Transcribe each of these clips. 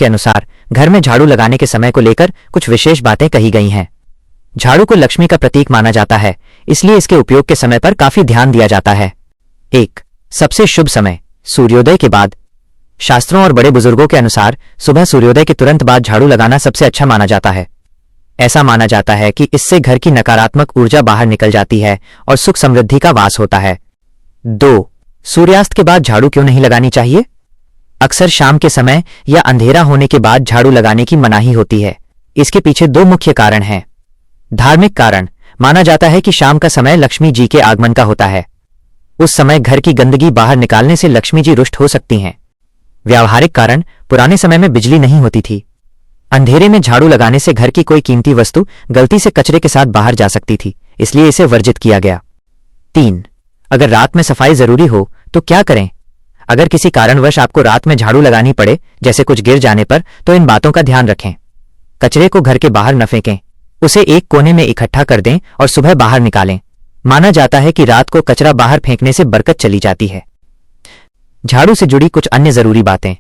के अनुसार घर में झाड़ू लगाने के समय को लेकर कुछ विशेष बातें कही गई हैं। झाड़ू को लक्ष्मी का प्रतीक माना जाता है, इसलिए इसके उपयोग के समय पर काफी ध्यान दिया जाता है। 1. सबसे शुभ समय सूर्योदय के बाद। शास्त्रों और बड़े बुजुर्गों के अनुसार सुबह सूर्योदय के तुरंत बाद झाड़ू लगाना सबसे अच्छा माना जाता है। ऐसा माना जाता है कि इससे घर की नकारात्मक ऊर्जा बाहर निकल जाती है और सुख समृद्धि का वास होता है। 2. सूर्यास्त के बाद झाड़ू क्यों नहीं लगानी चाहिए? अक्सर शाम के समय या अंधेरा होने के बाद झाड़ू लगाने की मनाही होती है। इसके पीछे 2 मुख्य कारण हैं। धार्मिक कारण, माना जाता है कि शाम का समय लक्ष्मी जी के आगमन का होता है। उस समय घर की गंदगी बाहर निकालने से लक्ष्मी जी रुष्ट हो सकती हैं। व्यावहारिक कारण, पुराने समय में बिजली नहीं होती थी। अंधेरे में झाड़ू लगाने से घर की कोई कीमती वस्तु गलती से कचरे के साथ बाहर जा सकती थी, इसलिए इसे वर्जित किया गया। 3. अगर रात में सफाई जरूरी हो तो क्या करें? अगर किसी कारणवश आपको रात में झाड़ू लगानी पड़े, जैसे कुछ गिर जाने पर, तो इन बातों का ध्यान रखें। कचरे को घर के बाहर न फेंकें, उसे एक कोने में इकट्ठा कर दें और सुबह बाहर निकालें। माना जाता है कि रात को कचरा बाहर फेंकने से बरकत चली जाती है। झाड़ू से जुड़ी कुछ अन्य जरूरी बातें।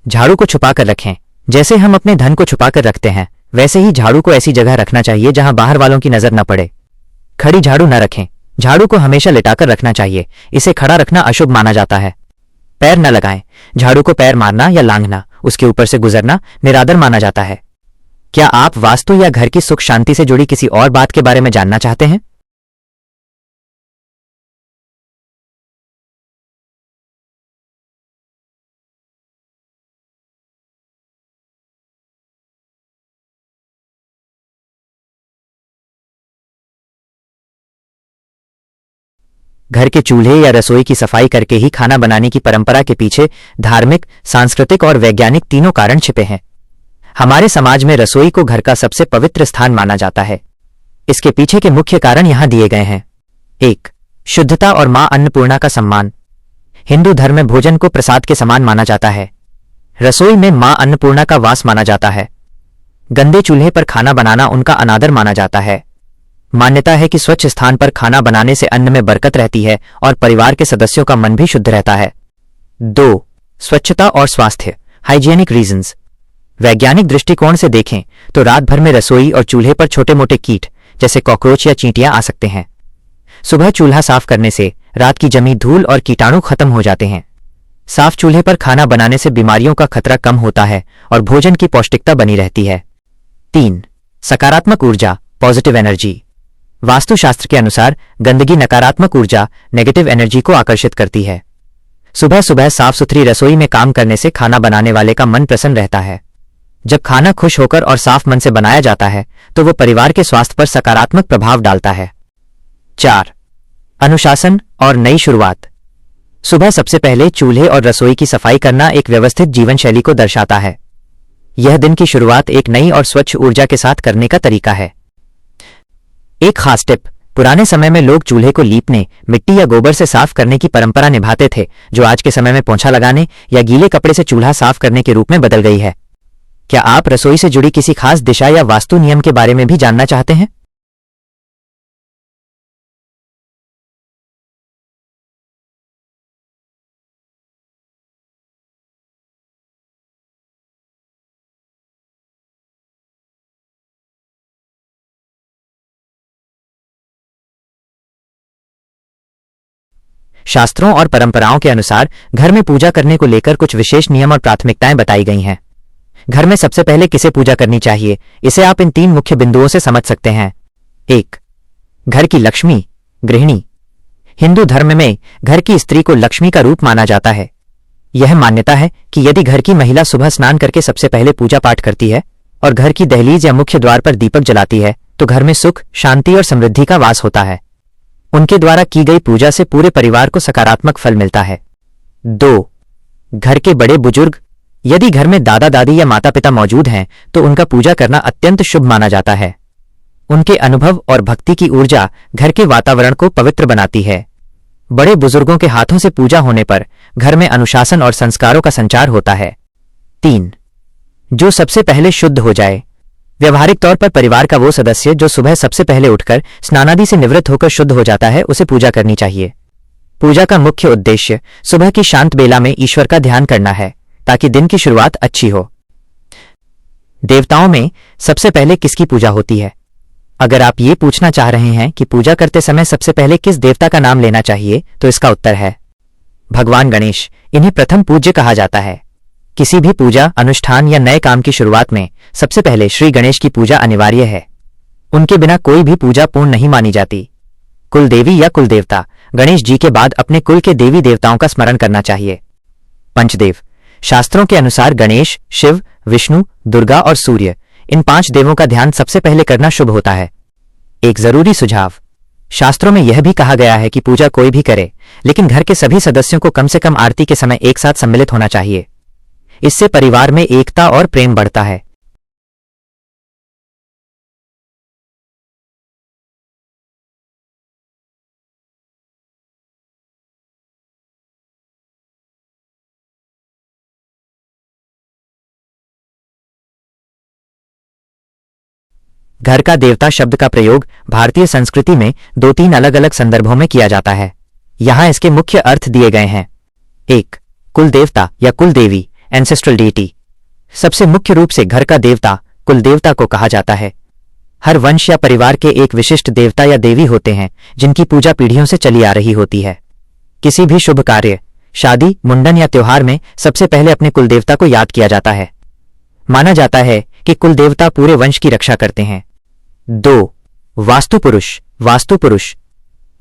झाड़ू को छुपाकर रखें। जैसे हम अपने धन को छुपाकर रखते हैं, वैसे ही झाड़ू को ऐसी जगह रखना चाहिए जहां बाहर वालों की नजर न पड़े। खड़ी झाड़ू न रखें। झाड़ू को हमेशा लिटाकर रखना चाहिए, इसे खड़ा रखना अशुभ माना जाता है। पैर न लगाएं। झाड़ू को पैर मारना या लांघना, उसके ऊपर से गुजरना निरादर माना जाता है। क्या आप वास्तु या घर की सुख शांति से जुड़ी किसी और बात के बारे में जानना चाहते हैं? घर के चूल्हे या रसोई की सफाई करके ही खाना बनाने की परंपरा के पीछे धार्मिक, सांस्कृतिक और वैज्ञानिक तीनों कारण छिपे हैं। हमारे समाज में रसोई को घर का सबसे पवित्र स्थान माना जाता है। इसके पीछे के मुख्य कारण यहां दिए गए हैं। 1. शुद्धता और मां अन्नपूर्णा का सम्मान। हिंदू धर्म में भोजन को प्रसाद के समान माना जाता है। रसोई में मां अन्नपूर्णा का वास माना जाता है। गंदे चूल्हे पर खाना बनाना उनका अनादर माना जाता है। मान्यता है कि स्वच्छ स्थान पर खाना बनाने से अन्न में बरकत रहती है और परिवार के सदस्यों का मन भी शुद्ध रहता है। 2. स्वच्छता और स्वास्थ्य, हाइजीनिक रीजंस। वैज्ञानिक दृष्टिकोण से देखें तो रात भर में रसोई और चूल्हे पर छोटे मोटे कीट जैसे कॉकरोच या चींटियां आ सकते हैं। सुबह चूल्हा साफ करने से रात की जमी धूल और कीटाणु खत्म हो जाते हैं। साफ चूल्हे पर खाना बनाने से बीमारियों का खतरा कम होता है और भोजन की पौष्टिकता बनी रहती है। 3. सकारात्मक ऊर्जा, पॉजिटिव एनर्जी। वास्तुशास्त्र के अनुसार गंदगी नकारात्मक ऊर्जा, नेगेटिव एनर्जी को आकर्षित करती है। सुबह सुबह साफ सुथरी रसोई में काम करने से खाना बनाने वाले का मन प्रसन्न रहता है। जब खाना खुश होकर और साफ मन से बनाया जाता है तो वो परिवार के स्वास्थ्य पर सकारात्मक प्रभाव डालता है। 4. अनुशासन और नई शुरुआत। सुबह सबसे पहले चूल्हे और रसोई की सफाई करना एक व्यवस्थित जीवन शैली को दर्शाता है। यह दिन की शुरुआत एक नई और स्वच्छ ऊर्जा के साथ करने का तरीका है। एक खास टिप, पुराने समय में लोग चूल्हे को लीपने, मिट्टी या गोबर से साफ करने की परंपरा निभाते थे, जो आज के समय में पोंछा लगाने या गीले कपड़े से चूल्हा साफ करने के रूप में बदल गई है। क्या आप रसोई से जुड़ी किसी खास दिशा या वास्तु नियम के बारे में भी जानना चाहते हैं? शास्त्रों और परंपराओं के अनुसार घर में पूजा करने को लेकर कुछ विशेष नियम और प्राथमिकताएं बताई गई हैं। घर में सबसे पहले किसे पूजा करनी चाहिए, इसे आप इन 3 मुख्य बिंदुओं से समझ सकते हैं। 1. घर की लक्ष्मी, गृहिणी। हिंदू धर्म में घर की स्त्री को लक्ष्मी का रूप माना जाता है। यह मान्यता है कि यदि घर की महिला सुबह स्नान करके सबसे पहले पूजा पाठ करती है और घर की दहलीज या मुख्य द्वार पर दीपक जलाती है तो घर में सुख, शांति और समृद्धि का वास होता है। उनके द्वारा की गई पूजा से पूरे परिवार को सकारात्मक फल मिलता है। 2. घर के बड़े बुजुर्ग। यदि घर में दादा दादी या माता पिता मौजूद हैं तो उनका पूजा करना अत्यंत शुभ माना जाता है। उनके अनुभव और भक्ति की ऊर्जा घर के वातावरण को पवित्र बनाती है। बड़े बुजुर्गों के हाथों से पूजा होने पर घर में अनुशासन और संस्कारों का संचार होता है। 3. जो सबसे पहले शुद्ध हो जाए। व्यवहारिक तौर पर परिवार का वो सदस्य जो सुबह सबसे पहले उठकर स्नानादि से निवृत्त होकर शुद्ध हो जाता है, उसे पूजा करनी चाहिए। पूजा का मुख्य उद्देश्य सुबह की शांत बेला में ईश्वर का ध्यान करना है ताकि दिन की शुरुआत अच्छी हो। देवताओं में सबसे पहले किसकी पूजा होती है? अगर आप ये पूछना चाह रहे हैं कि पूजा करते समय सबसे पहले किस देवता का नाम लेना चाहिए, तो इसका उत्तर है भगवान गणेश। इन्हें प्रथम पूज्य कहा जाता है। किसी भी पूजा, अनुष्ठान या नए काम की शुरुआत में सबसे पहले श्री गणेश की पूजा अनिवार्य है। उनके बिना कोई भी पूजा पूर्ण नहीं मानी जाती। कुल देवी या कुल देवता, गणेश जी के बाद अपने कुल के देवी देवताओं का स्मरण करना चाहिए। पंचदेव, शास्त्रों के अनुसार गणेश, शिव, विष्णु, दुर्गा और सूर्य, इन 5 देवों का ध्यान सबसे पहले करना शुभ होता है। एक जरूरी सुझाव, शास्त्रों में यह भी कहा गया है कि पूजा कोई भी करे, लेकिन घर के सभी सदस्यों को कम से कम आरती के समय एक साथ सम्मिलित होना चाहिए। इससे परिवार में एकता और प्रेम बढ़ता है। घर का देवता शब्द का प्रयोग भारतीय संस्कृति में 2-3 अलग अलग संदर्भों में किया जाता है। यहां इसके मुख्य अर्थ दिए गए हैं। 1. कुल देवता या कुल देवी, एंसेस्ट्रल डीटी। सबसे मुख्य रूप से घर का देवता कुल देवता को कहा जाता है। हर वंश या परिवार के एक विशिष्ट देवता या देवी होते हैं जिनकी पूजा पीढ़ियों से चली आ रही होती है। किसी भी शुभ कार्य, शादी, मुंडन या त्योहार में सबसे पहले अपने कुल देवता को याद किया जाता है। माना जाता है कि कुल देवता पूरे वंश की रक्षा करते हैं। 2. वास्तु पुरुष। वास्तु पुरुष,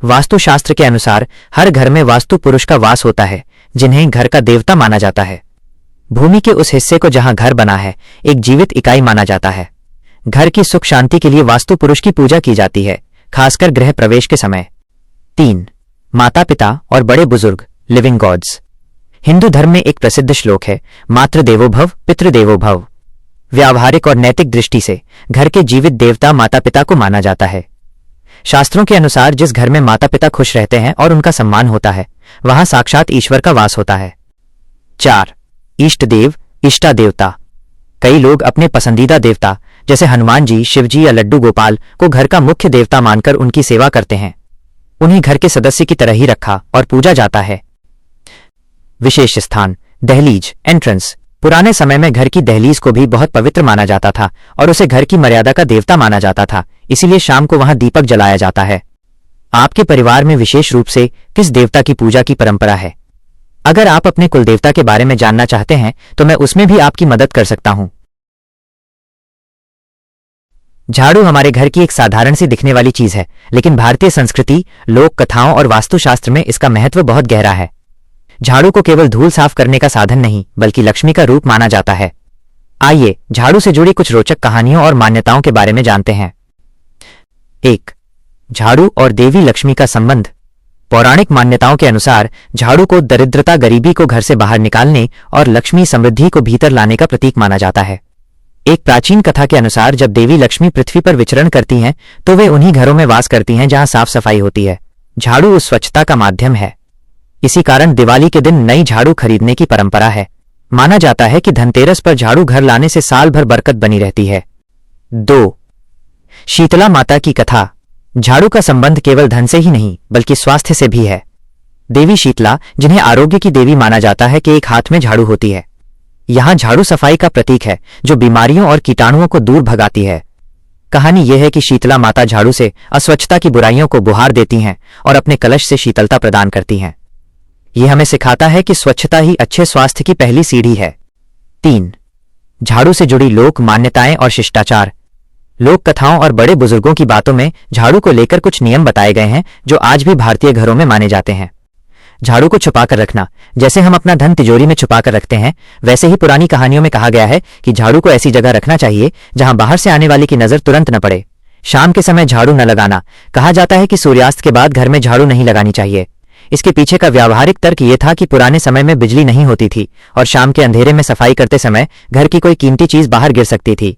वास्तुशास्त्र के अनुसार हर घर में वास्तु पुरुष का वास होता है, जिन्हें घर का देवता माना जाता है। भूमि के उस हिस्से को जहां घर बना है एक जीवित इकाई माना जाता है। घर की सुख शांति के लिए वास्तु पुरुष की पूजा की जाती है, खासकर गृह प्रवेश के समय। 3. माता पिता और बड़े बुजुर्ग, लिविंग गॉड्स। हिंदू धर्म में एक प्रसिद्ध श्लोक है, मातृ देवो भव पितृ देवो भव। व्यावहारिक और नैतिक दृष्टि से घर के जीवित देवता माता पिता को माना जाता है। शास्त्रों के अनुसार जिस घर में माता पिता खुश रहते हैं और उनका सम्मान होता है, वहां साक्षात ईश्वर का वास होता है। 4. इष्ट देव, इष्टा देवता। कई लोग अपने पसंदीदा देवता जैसे हनुमान जी, शिव जी या लड्डू गोपाल को घर का मुख्य देवता मानकर उनकी सेवा करते हैं। उन्हें घर के सदस्य की तरह ही रखा और पूजा जाता है। विशेष स्थान, दहलीज, एंट्रेंस। पुराने समय में घर की दहलीज को भी बहुत पवित्र माना जाता था और उसे घर की मर्यादा का देवता माना जाता था, इसीलिए शाम को वहां दीपक जलाया जाता है। आपके परिवार में विशेष रूप से किस देवता की पूजा की परंपरा है? अगर आप अपने कुल देवता के बारे में जानना चाहते हैं तो मैं उसमें भी आपकी मदद कर सकता हूं। झाड़ू हमारे घर की एक साधारण सी दिखने वाली चीज है, लेकिन भारतीय संस्कृति, लोक कथाओं और वास्तुशास्त्र में इसका महत्व बहुत गहरा है। झाड़ू को केवल धूल साफ करने का साधन नहीं, बल्कि लक्ष्मी का रूप माना जाता है। आइए झाड़ू से जुड़ी कुछ रोचक कहानियों और मान्यताओं के बारे में जानते हैं। 1. झाड़ू और देवी लक्ष्मी का संबंध। पौराणिक मान्यताओं के अनुसार झाड़ू को दरिद्रता, गरीबी को घर से बाहर निकालने और लक्ष्मी समृद्धि को भीतर लाने का प्रतीक माना जाता है। एक प्राचीन कथा के अनुसार जब देवी लक्ष्मी पृथ्वी पर विचरण करती हैं तो वे उन्हीं घरों में वास करती हैं जहां साफ सफाई होती है। झाड़ू उस स्वच्छता का माध्यम है। इसी कारण दिवाली के दिन नई झाड़ू खरीदने की परंपरा है। माना जाता है कि धनतेरस पर झाड़ू घर लाने से साल भर बरकत बनी रहती है। 2. शीतला माता की कथा। झाड़ू का संबंध केवल धन से ही नहीं बल्कि स्वास्थ्य से भी है। देवी शीतला, जिन्हें आरोग्य की देवी माना जाता है, के एक हाथ में झाड़ू होती है। यहां झाड़ू सफाई का प्रतीक है जो बीमारियों और कीटाणुओं को दूर भगाती है। कहानी यह है कि शीतला माता झाड़ू से अस्वच्छता की बुराइयों को बुहार देती हैं और अपने कलश से शीतलता प्रदान करती हैं। यह हमें सिखाता है कि स्वच्छता ही अच्छे स्वास्थ्य की पहली सीढ़ी है। 3. झाड़ू से जुड़ी लोक मान्यताएं और शिष्टाचार। लोक कथाओं और बड़े बुजुर्गों की बातों में झाड़ू को लेकर कुछ नियम बताए गए हैं जो आज भी भारतीय घरों में माने जाते हैं। झाड़ू को छुपाकर रखना। जैसे हम अपना धन तिजोरी में छुपाकर रखते हैं, वैसे ही पुरानी कहानियों में कहा गया है कि झाड़ू को ऐसी जगह रखना चाहिए जहां बाहर से आने वाले की नजर तुरंत न पड़े। शाम के समय झाड़ू न लगाना। कहा जाता है कि सूर्यास्त के बाद घर में झाड़ू नहीं लगानी चाहिए। इसके पीछे का व्यावहारिक तर्क ये था कि पुराने समय में बिजली नहीं होती थी और शाम के अंधेरे में सफाई करते समय घर की कोई कीमती चीज बाहर गिर सकती थी।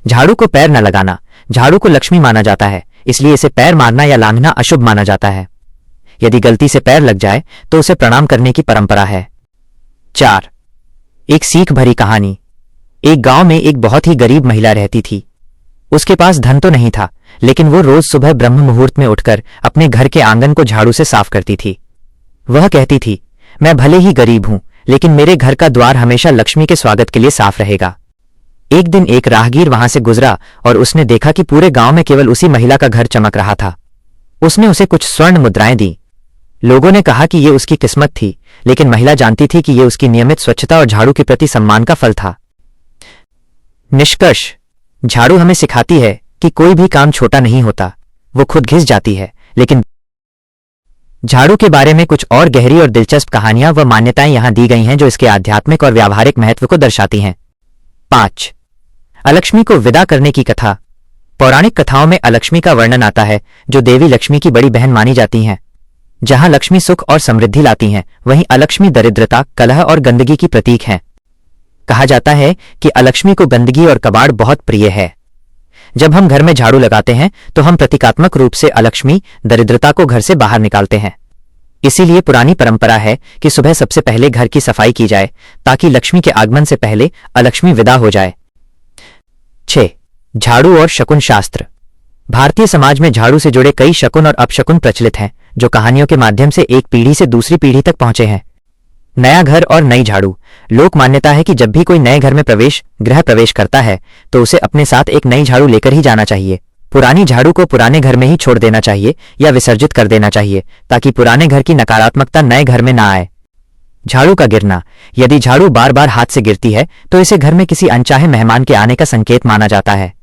झाड़ू को पैर न लगाना। झाड़ू को लक्ष्मी माना जाता है, इसलिए इसे पैर मारना या लांघना अशुभ माना जाता है। यदि गलती से पैर लग जाए तो उसे प्रणाम करने की परंपरा है। 4. एक सीख भरी कहानी। एक गांव में एक बहुत ही गरीब महिला रहती थी। उसके पास धन तो नहीं था, लेकिन वो रोज सुबह ब्रह्म मुहूर्त में उठकर अपने घर के आंगन को झाड़ू से साफ करती थी। वह कहती थी, मैं भले ही गरीब हूं, लेकिन मेरे घर का द्वार हमेशा लक्ष्मी के स्वागत के लिए साफ रहेगा। एक दिन एक राहगीर वहां से गुजरा और उसने देखा कि पूरे गांव में केवल उसी महिला का घर चमक रहा था। उसने उसे कुछ स्वर्ण मुद्राएं दी। लोगों ने कहा कि यह उसकी किस्मत थी, लेकिन महिला जानती थी कि यह उसकी नियमित स्वच्छता और झाड़ू के प्रति सम्मान का फल था। निष्कर्ष: झाड़ू हमें सिखाती है कि कोई भी काम छोटा नहीं होता, वो खुद घिस जाती है, लेकिन झाड़ू के बारे में कुछ और गहरी और दिलचस्प कहानियां व मान्यताएं यहां दी गई हैं जो इसके आध्यात्मिक और व्यावहारिक महत्व को दर्शाती हैं। 5. अलक्ष्मी को विदा करने की कथा। पौराणिक कथाओं में अलक्ष्मी का वर्णन आता है, जो देवी लक्ष्मी की बड़ी बहन मानी जाती हैं। जहां लक्ष्मी सुख और समृद्धि लाती हैं, वहीं अलक्ष्मी दरिद्रता, कलह और गंदगी की प्रतीक हैं। कहा जाता है कि अलक्ष्मी को गंदगी और कबाड़ बहुत प्रिय है। जब हम घर में झाड़ू लगाते हैं तो हम प्रतीकात्मक रूप से अलक्ष्मी, दरिद्रता को घर से बाहर निकालते हैं। इसीलिए पुरानी परंपरा है कि सुबह सबसे पहले घर की सफाई की जाए, ताकि लक्ष्मी के आगमन से पहले अलक्ष्मी विदा हो जाए। 6. झाड़ू और शकुन शास्त्र। भारतीय समाज में झाड़ू से जुड़े कई शकुन और अपशकुन प्रचलित हैं, जो कहानियों के माध्यम से एक पीढ़ी से दूसरी पीढ़ी तक पहुंचे हैं। नया घर और नई झाड़ू। लोक मान्यता है कि जब भी कोई नए घर में गृह प्रवेश करता है तो उसे अपने साथ एक नई झाड़ू लेकर ही जाना चाहिए। पुरानी झाड़ू को पुराने घर में ही छोड़ देना चाहिए या विसर्जित कर देना चाहिए, ताकि पुराने घर की नकारात्मकता नए घर में ना आए। झाड़ू का गिरना। यदि झाड़ू बार बार हाथ से गिरती है तो इसे घर में किसी अनचाहे मेहमान के आने का संकेत माना जाता है।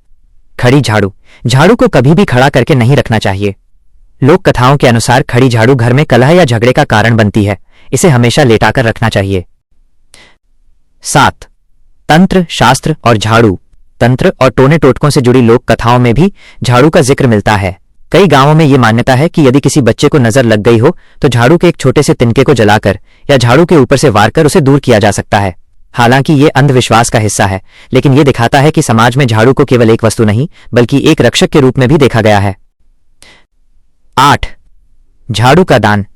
खड़ी झाड़ू। झाड़ू को कभी भी खड़ा करके नहीं रखना चाहिए। लोक कथाओं के अनुसार खड़ी झाड़ू घर में कलह या झगड़े का कारण बनती है। इसे हमेशा लेटाकर रखना चाहिए। 7. तंत्र, शास्त्र और झाड़ू। तंत्र और टोने टोटकों से जुड़ी लोक कथाओं में भी झाड़ू का जिक्र मिलता है। कई गांवों में यह मान्यता है कि यदि किसी बच्चे को नजर लग गई हो तो झाड़ू के एक छोटे से तिनके को जलाकर या झाड़ू के ऊपर से वार कर उसे दूर किया जा सकता है। हालांकि यह अंधविश्वास का हिस्सा है, लेकिन यह दिखाता है कि समाज में झाड़ू को केवल एक वस्तु नहीं, बल्कि एक रक्षक के रूप में भी देखा गया है। 8. झाड़ू का दान।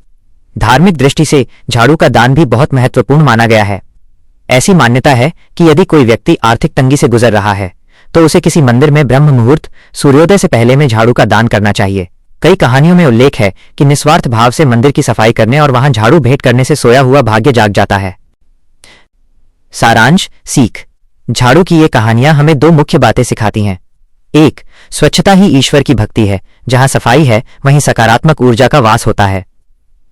धार्मिक दृष्टि से झाड़ू का दान भी बहुत महत्वपूर्ण माना गया है। ऐसी मान्यता है कि यदि कोई व्यक्ति आर्थिक तंगी से गुजर रहा है तो उसे किसी मंदिर में ब्रह्म मुहूर्त, सूर्योदय से पहले में झाड़ू का दान करना चाहिए। कई कहानियों में उल्लेख है कि निस्वार्थ भाव से मंदिर की सफाई करने और वहां झाड़ू भेंट करने से सोया हुआ भाग्य जाग जाता है। सारांश, सीख। झाड़ू की ये कहानियां हमें दो मुख्य बातें सिखाती हैं। 1. स्वच्छता ही ईश्वर की भक्ति है। जहां सफाई है वहीं सकारात्मक ऊर्जा का वास होता है।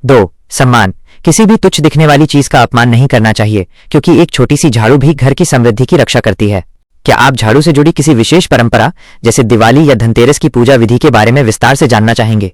2. सम्मान। किसी भी तुच्छ दिखने वाली चीज का अपमान नहीं करना चाहिए, क्योंकि एक छोटी सी झाड़ू भी घर की समृद्धि की रक्षा करती है। क्या आप झाड़ू से जुड़ी किसी विशेष परंपरा जैसे दिवाली या धनतेरस की पूजा विधि के बारे में विस्तार से जानना चाहेंगे?